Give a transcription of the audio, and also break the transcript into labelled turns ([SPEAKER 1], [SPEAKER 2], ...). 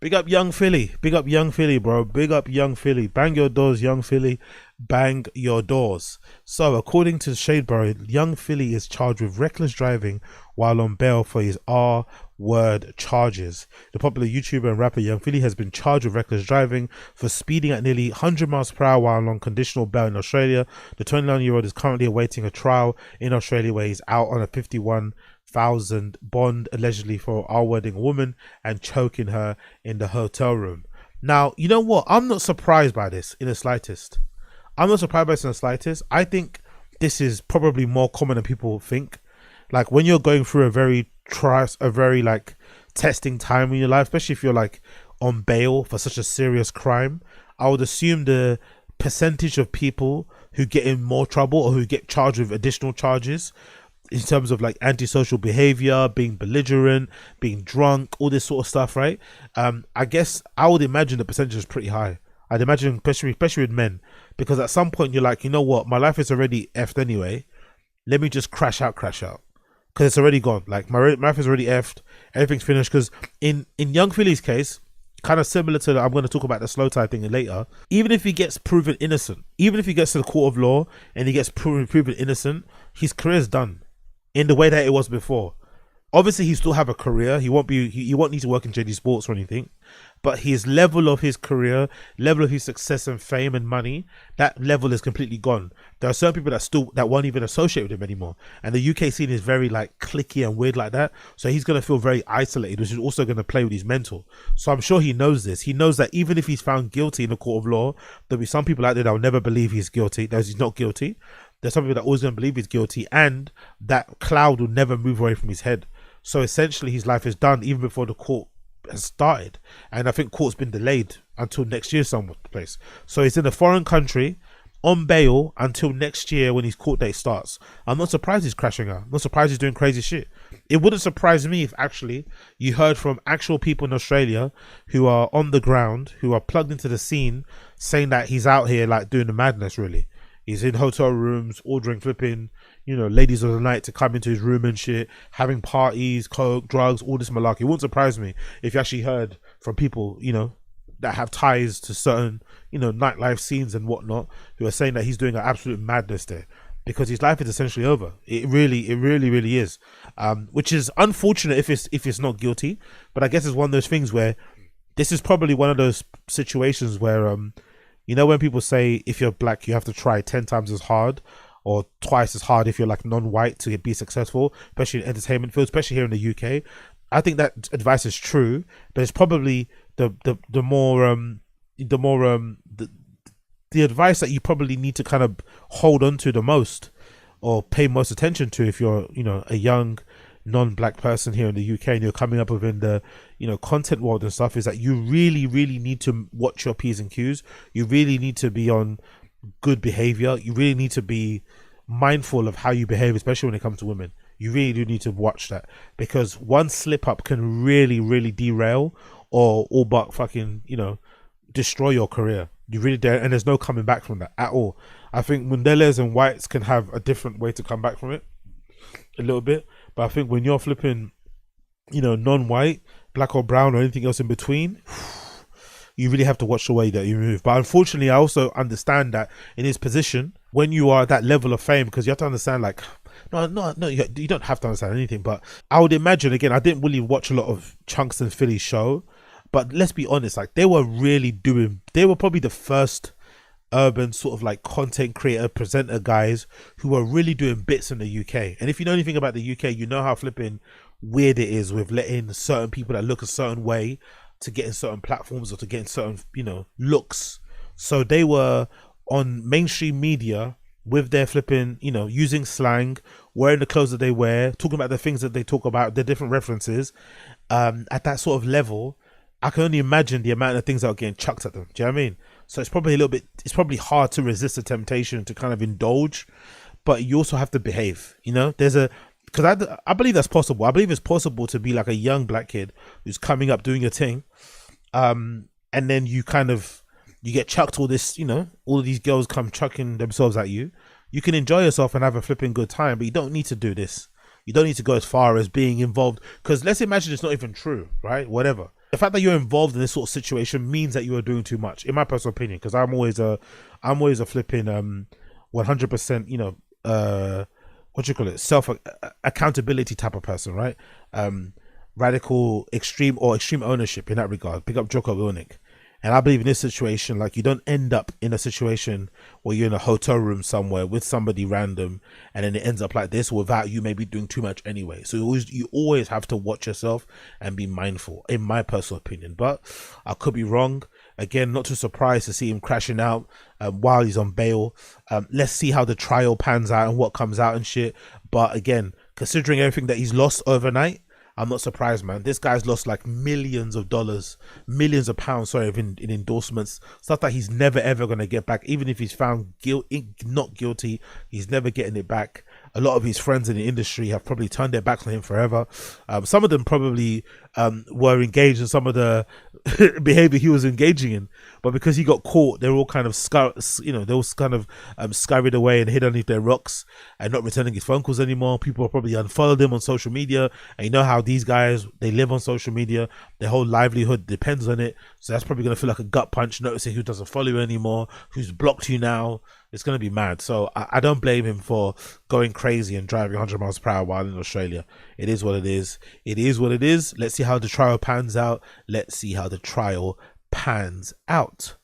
[SPEAKER 1] Big up young Philly. Big up young Philly, bro. Big up young Philly. Bang your doors, young Philly. Bang your doors. So, according to Shadeborough, young Philly is charged with reckless driving while on bail for his R word charges. The popular YouTuber and rapper Young Philly has been charged with reckless driving for speeding at nearly 100 miles per hour while on conditional bail in Australia. The 29-year-old is currently awaiting a trial in Australia where he's out on a 51,000 bond allegedly for R-wording a woman and choking her in the hotel room. Now, you know what? I'm not surprised by this in the slightest. I'm not surprised by this in the slightest. I think this is probably more common than people think. Like when you're going through a very like testing time in your life, especially if you're like on bail for such a serious crime, I would assume the percentage of people who get in more trouble or who get charged with additional charges in terms of like antisocial behavior, being belligerent, being drunk, all this sort of stuff, right? I guess I would imagine the percentage is pretty high. I'd imagine, especially with men, because at some point you're like, you know what, my life is already effed anyway. Let me just crash out, because it's already gone. Like my life is already effed, everything's finished. Because in Young Philly's case, kind of similar to I'm going to talk about the slow tie thing later. Even if he gets proven innocent, even if he gets to the court of law and he gets proven innocent, his career's done in the way that it was before. Obviously, he still have a career. He won't need to work in JD Sports or anything. But his level of his career, level of his success and fame and money, that level is completely gone. There are certain people that won't even associate with him anymore. And the UK scene is very like cliquey and weird like that. So he's going to feel very isolated, which is also going to play with his mental. So I'm sure he knows this. He knows that even if he's found guilty in the court of law, there'll be some people out there that will never believe he's guilty, that he's not guilty. There's some people that always going to believe he's guilty, and that cloud will never move away from his head. So essentially his life is done even before the court has started, and I think court's been delayed until next year some place. So he's in a foreign country on bail until next year when his court date starts. I'm not surprised he's crashing out. I'm not surprised he's doing crazy shit. It wouldn't surprise me if actually you heard from actual people in Australia who are on the ground, who are plugged into the scene, saying that he's out here like doing the madness. Really, he's in hotel rooms ordering flipping, you know, ladies of the night to come into his room and shit, having parties, coke, drugs, all this malarkey. It wouldn't surprise me if you actually heard from people, you know, that have ties to certain, you know, nightlife scenes and whatnot, who are saying that he's doing an absolute madness there, because his life is essentially over. It really is. Which is unfortunate if it's not guilty, but I guess it's one of those things where this is probably one of those situations where, you know, when people say if you're black, you have to try 10 times as hard or twice as hard if you're like non-white to be successful, especially in entertainment field, especially here in the UK. I think that advice is true, but it's probably the advice that you probably need to kind of hold on to the most or pay most attention to if you're, you know, a young non-black person here in the UK and you're coming up within the, you know, content world and stuff, is that you really need to watch your P's and Q's. You really need to be on good behavior. You really need to be mindful of how you behave, especially when it comes to women. You really do need to watch that, because one slip up can really derail or all but fucking, you know, destroy your career. You really dare, and there's no coming back from that at all. I think Mundelas and whites can have a different way to come back from it a little bit, but I think when you're flipping, you know, non-white, black or brown or anything else in between, you really have to watch the way that you move. But unfortunately, I also understand that in his position, when you are at that level of fame, because you have to understand, like, no, you don't have to understand anything, but I would imagine, again, I didn't really watch a lot of Chunks and Philly's show, but let's be honest, like, they were probably the first urban sort of like content creator, presenter guys who were really doing bits in the UK. And if you know anything about the UK, you know how flipping weird it is with letting certain people that look a certain way to get in certain platforms or to get in certain, you know, looks. So they were on mainstream media with their flipping, you know, using slang, wearing the clothes that they wear, talking about the things that they talk about, the different references, at that sort of level. I can only imagine the amount of things that are getting chucked at them. Do you know what I mean? So it's probably it's probably hard to resist the temptation to kind of indulge, but you also have to behave, you know? Because I believe that's possible. I believe it's possible to be like a young black kid who's coming up doing a thing, and then you get chucked all this, you know, all of these girls come chucking themselves at you. You can enjoy yourself and have a flipping good time, but you don't need to do this. You don't need to go as far as being involved, because let's imagine it's not even true, right? Whatever. The fact that you're involved in this sort of situation means that you are doing too much, in my personal opinion. Because I'm always a flipping 100%, what do you call it, self accountability type of person, right? Radical extreme ownership in that regard. Pick up Joko Wilnick. And I believe in this situation, like, you don't end up in a situation where you're in a hotel room somewhere with somebody random, and then it ends up like this without you maybe doing too much anyway. So you always have to watch yourself and be mindful, in my personal opinion. But I could be wrong. Again, not too surprised to see him crashing out while he's on bail. Let's see how the trial pans out and what comes out and shit. But again, considering everything that he's lost overnight, I'm not surprised, man. This guy's lost like millions of dollars, millions of pounds, sorry, in endorsements, stuff that he's never ever gonna get back. Even if he's found not guilty, he's never getting it back. A lot of his friends in the industry have probably turned their backs on him forever. Some of them probably were engaged in some of the behavior he was engaging in, but because he got caught, they're all kind of scurried away and hid underneath their rocks and not returning his phone calls anymore. People are probably unfollowed him on social media, and you know how these guys, they live on social media, their whole livelihood depends on it. So that's probably going to feel like a gut punch, noticing who doesn't follow you anymore, who's blocked you now. It's going to be mad. So I don't blame him for going crazy and driving 100 miles per hour while in Australia. It is what it is. It is what it is. Let's see how the trial pans out. Let's see how the trial pans out.